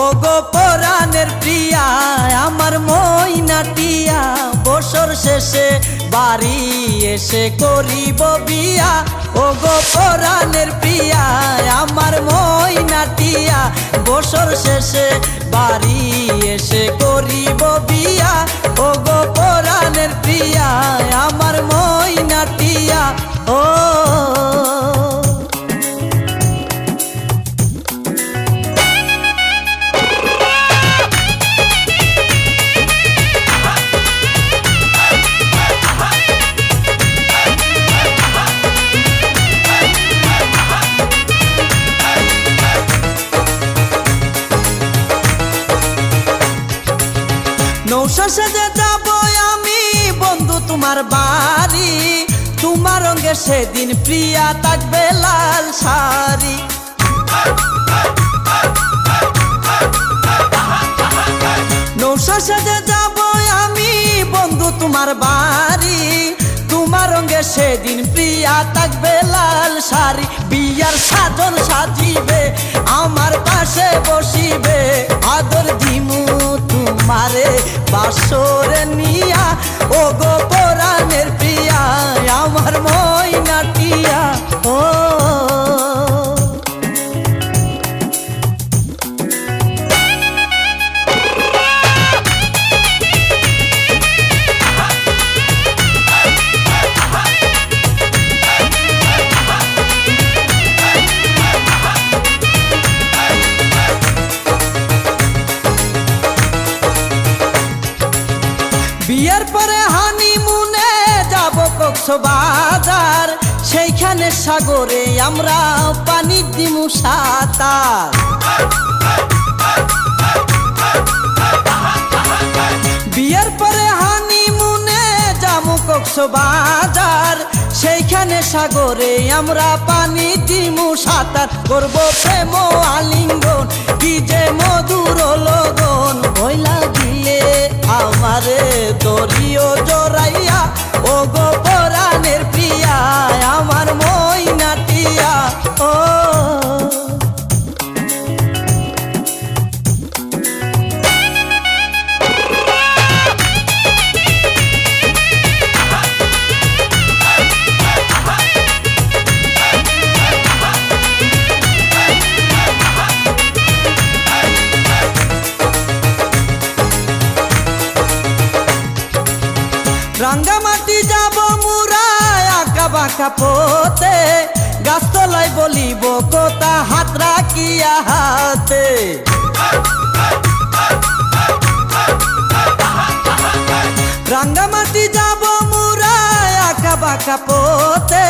ওগো পরাণের প্রিয়া আমার মইনাটিয়া বছর শেষে বাড়ি এসে করিব বিয়া। ওগো পরাণের প্রিয়া আমার মইনাটিয়া বছর শেষে বাড়ি এসে করিব বিয়া। ওগো পরাণের প্রিয়া আমার মইনাটিয়া ও নৌশা সেজে যাব আমি বন্ধু তোমার বাড়ি, তোমার রঙে সেদিন প্রিয়া থাকবে লাল শাড়ি। নৌশা সেজে যাব আমি বন্ধু তোমার বাড়ি, তোমার রঙে সেদিন প্রিয়া থাকবে লাল শাড়ি। বিয়ার সাজন সাজিবে আমার পাশে বসিবে, আদর দিমু তোমারে বাসরে নিয়া। ওগো পরাণের প্রিয়া আমার মইনাটিয়া ও বিয়ের পরে হানিমুনে যাব কক্সবাজার, সেইখানে সাগরে আমরা পানি দিমু সাঁতার। বিয়ের পরে হানিমুনে যাব কক্সবাজার, সেইখানে সাগরে আমরা পানি দিমু সাঁতার। করবো প্রেম আলিঙ্গন কি যে মধুর লগন, ভইলা দিলে আমারে দরিও জড়াইয়া। ওগো পরাণের প্রিয়া আমার মইনাটিয়া ও রাঙ্গামাটি যাব মুরা আঁকা বাঁকা পথে, গাছতলায় বলিব কথা হাত রাখিয়া হাতে। রাঙ্গামাটি যাব মুরা আঁকা বাঁকা পথে,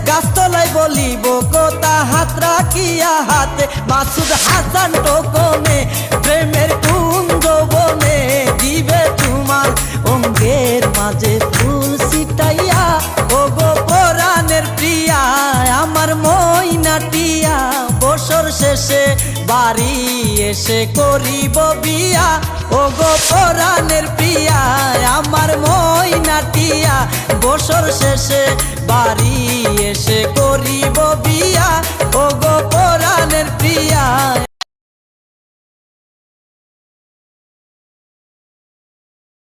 গাছতলায় বলিব কথা হাত রাখিয়া হাতে। মাসুদ হাসান টোকনে প্রেমের কুঞ্জ বনে, দিবে তোমার অঙ্গের মাঝে ফুল ছিটাইয়া। ওগো পরাণের প্রিয়া আমার মইনাটিয়া বছর শেষে বাড়ি এসে করিব বিয়া। ওগো পরাণের প্রিয়া আমার মইনাটিয়া বছর শেষে বাড়ি এসে করিব বিয়া। ওগো